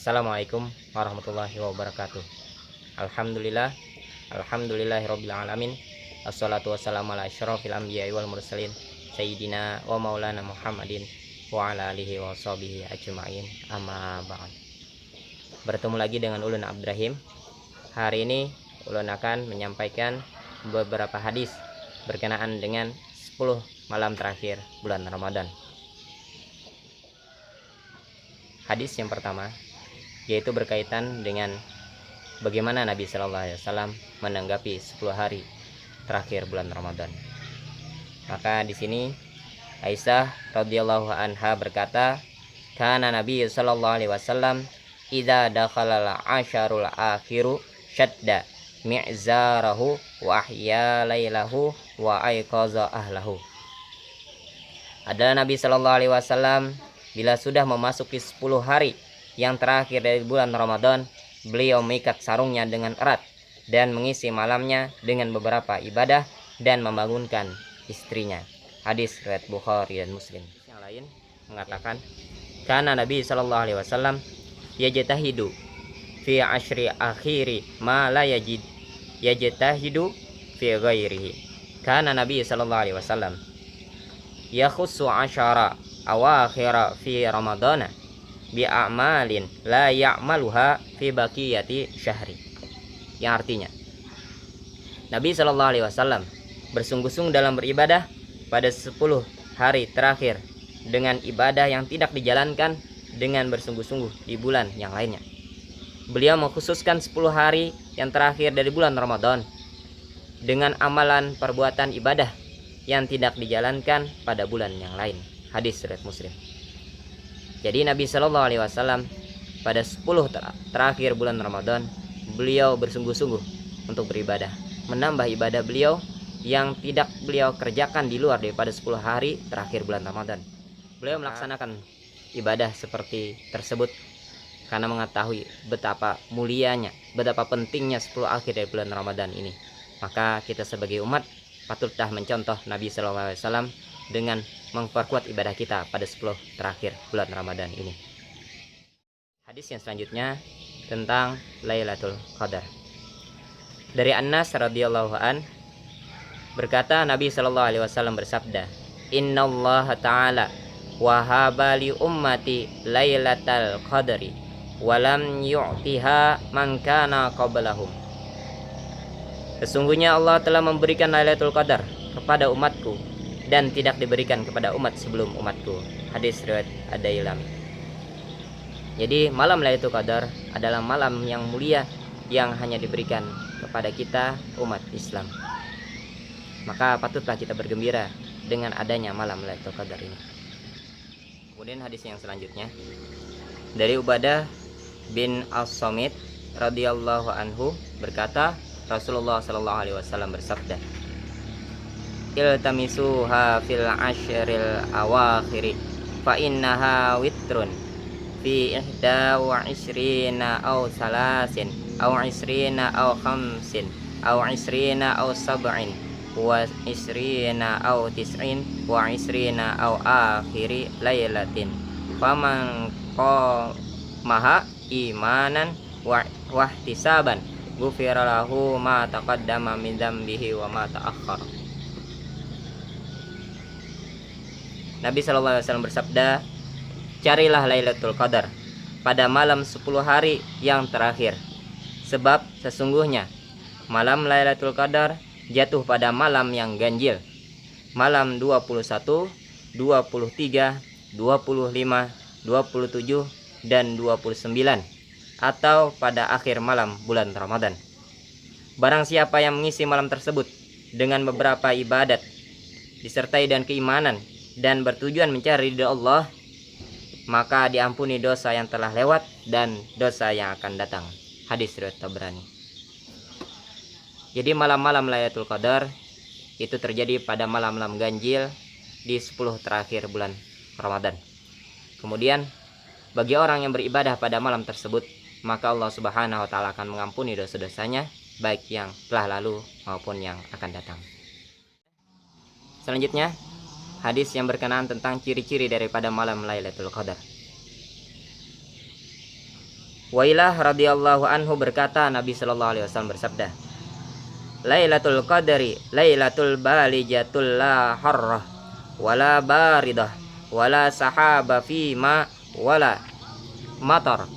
Assalamualaikum warahmatullahi wabarakatuh. Alhamdulillah, alhamdulillahirabbil alamin. Assalatu wassalamu ala asyrofil anbiya'i wal mursalin sayyidina wa maulana Muhammadin wa ala alihi wa sahbihi ajma'in. Amma ba'd. Bertemu lagi dengan Ulun Abdrahim. Hari ini Ulun akan menyampaikan beberapa hadis berkenaan dengan 10 malam terakhir bulan Ramadan. Hadis yang pertama yaitu berkaitan dengan bagaimana Nabi Shallallahu Alaihi Wasallam menanggapi 10 hari terakhir bulan Ramadan. Maka di sini Aisyah radhiyallahu anha berkata, "Kana Nabi Shallallahu Alaihi Wasallam idza dakhala al-asharul akhiru shadda mi'zarahu wa ahya lailahu wa ayqaza ahlahu." Adalah Nabi Shallallahu Alaihi Wasallam bila sudah memasuki 10 hari yang terakhir dari bulan Ramadan, beliau mengikat sarungnya dengan erat dan mengisi malamnya dengan beberapa ibadah dan membangunkan istrinya. Hadis riwayat Bukhari dan Muslim. Yang lain mengatakan, karena Nabi Shallallahu Alaihi Wasallam yajtahidu fi ashri akhiri ma la yajtahidu fi ghairihi. Karena Nabi Shallallahu Alaihi Wasallam yakhussu asyara awakhira fi Ramadana bi a'malin la ya'maluha fi baqiyati syahri. Yang artinya, Nabi Shallallahu Alaihi Wasallam bersungguh-sungguh dalam beribadah pada 10 hari terakhir dengan ibadah yang tidak dijalankan dengan bersungguh-sungguh di bulan yang lainnya. Beliau mengkhususkan 10 hari yang terakhir dari bulan Ramadan dengan amalan perbuatan ibadah yang tidak dijalankan pada bulan yang lain. Hadis riwayat Muslim. Jadi Nabi Shallallahu Alaihi Wasallam pada 10 terakhir bulan Ramadan beliau bersungguh-sungguh untuk beribadah, menambah ibadah beliau yang tidak beliau kerjakan di luar daripada 10 hari terakhir bulan Ramadan. Beliau melaksanakan ibadah seperti tersebut karena mengetahui betapa mulianya, betapa pentingnya 10 akhir dari bulan Ramadan ini. Maka kita sebagai umat patutlah mencontoh Nabi Shallallahu Alaihi Wasallam dengan memperkuat ibadah kita pada 10 terakhir bulan Ramadan ini. Hadis yang selanjutnya tentang Lailatul Qadar. Dari Anas radhiyallahu an berkata, Nabi Shallallahu Alaihi Wasallam bersabda, "Innallaha ta'ala wahaba li ummati Lailatul Qadri walam yu'tiha man kana qablahum." Sesungguhnya Allah telah memberikan Lailatul Qadar kepada umatku dan tidak diberikan kepada umat sebelum umatku. Hadis riwayat Ad-Dailami. Jadi malam Lailatul Qadar adalah malam yang mulia yang hanya diberikan kepada kita umat Islam. Maka patutlah kita bergembira dengan adanya malam Lailatul Qadar ini. Kemudian hadis yang selanjutnya dari Ubadah bin As-Samit radhiyallahu anhu berkata, Rasulullah sallallahu alaihi wasallam bersabda, "Iltamisuha fil ashril awakhiri fa innaha witrun fi ihda wa ishrina aw salasin aw ishrina aw khamsin aw ishrina aw sab'in wa ishrina aw tis'in wa ishrina aw akhiri lailatin faman qamaha imanan wa ihtisaban ghufira lahu ma taqaddama min dzambihi wa ma ta'akhkhara." Nabi Shallallahu Alaihi Wasallam bersabda, "Carilah Lailatul Qadar pada malam 10 hari yang terakhir, sebab sesungguhnya malam Lailatul Qadar jatuh pada malam yang ganjil, malam 21, 23, 25, 27 dan 29, atau pada akhir malam bulan Ramadan. Barang siapa yang mengisi malam tersebut dengan beberapa ibadat disertai dan keimanan dan bertujuan mencari ridha Allah, maka diampuni dosa yang telah lewat dan dosa yang akan datang." Hadis riwayat Tabrani. Jadi malam-malam Lailatul Qadar itu terjadi pada malam-malam ganjil di 10 terakhir bulan Ramadan. Kemudian bagi orang yang beribadah pada malam tersebut, maka Allah Subhanahu wa taala akan mengampuni dosa-dosanya, baik yang telah lalu maupun yang akan datang. Selanjutnya hadis yang berkenaan tentang ciri-ciri daripada malam Lailatul Qadar. Wailah radhiyallahu anhu berkata, Nabi sallallahu alaihi wasallam bersabda, Lailatul Qadri Lailatul balijatul la harrah wala baridah wala sahaba fima wala matar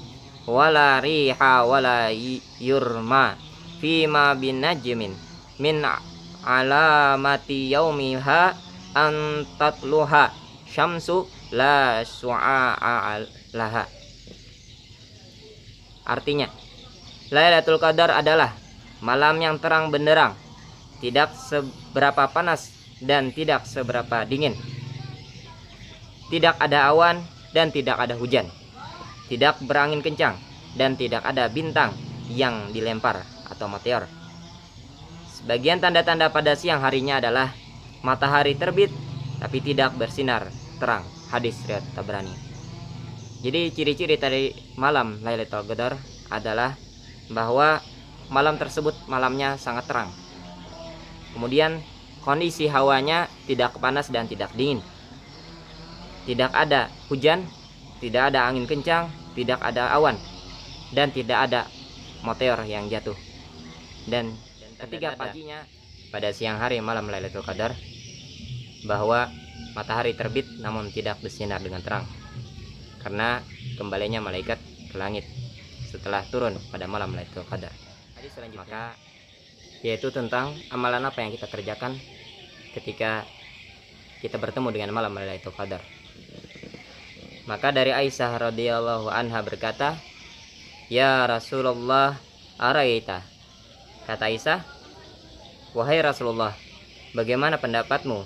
wala riha wala yurma fima bin najmin min alamati yaumiha an tatluha syamsu la su'a laha. Artinya, Lailatul Qadar adalah malam yang terang benderang, tidak seberapa panas dan tidak seberapa dingin. Tidak ada awan dan tidak ada hujan. Tidak berangin kencang dan tidak ada bintang yang dilempar atau meteor. Sebagian tanda-tanda pada siang harinya adalah matahari terbit tapi tidak bersinar terang. Hadis riwayat Tabrani. Jadi ciri-ciri dari malam Lailatul Qadar adalah bahwa malam tersebut malamnya sangat terang. Kemudian kondisi hawanya tidak panas dan tidak dingin. Tidak ada hujan, tidak ada angin kencang, tidak ada awan, dan tidak ada meteor yang jatuh. Dan ketika paginya pada siang hari malam Lailatul Qadar bahwa matahari terbit namun tidak bersinar dengan terang, karena kembalinya malaikat ke langit setelah turun pada malam Lailatul Qadar. Maka yaitu tentang amalan apa yang kita kerjakan ketika kita bertemu dengan malam Lailatul Qadar. Maka dari Aisyah radhiyallahu anha berkata, "Ya Rasulullah, araita." Kata Aisyah, "Wahai Rasulullah, bagaimana pendapatmu?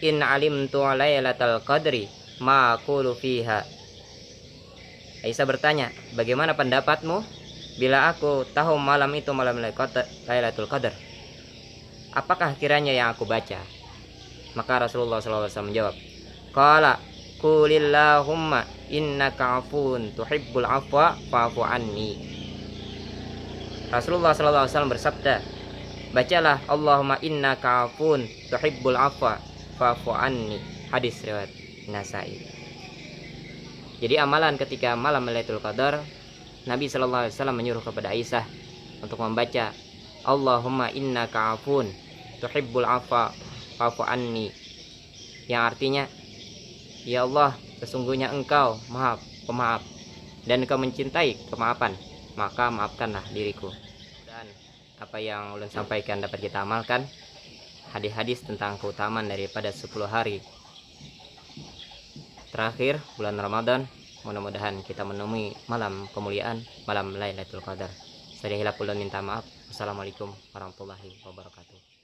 In alimtu lailatal qadri ma aqulu fiha." Aisyah bertanya, bagaimana pendapatmu bila aku tahu malam itu malam Lailatul Qadar? Apakah kiranya yang aku baca? Maka Rasulullah SAW menjawab, Qala qulillahumma innaka afun tuhibbul afwa fa'fu anni. Rasulullah SAW bersabda, bacalah Allahumma innaka afun tuhibbul afwa fa'fu anni. Hadis riwayat Nasai. Jadi amalan ketika malam Lailatul Qadar, Nabi sallallahu alaihi wasallam menyuruh kepada Aisyah untuk membaca Allahumma innaka afun tuhibbul afwa fa'fu anni, yang artinya, ya Allah, sesungguhnya Engkau Maha Pemaaf dan Engkau mencintai kemaafan, maka maafkanlah diriku. Dan apa yang ulun sampaikan dapat kita amalkan, hadis-hadis tentang keutamaan daripada 10 hari terakhir bulan Ramadan. Mudah-mudahan kita menemui malam kemuliaan, malam Lailatul Qadar. Saya hilaf ulun minta maaf. Wassalamualaikum warahmatullahi wabarakatuh.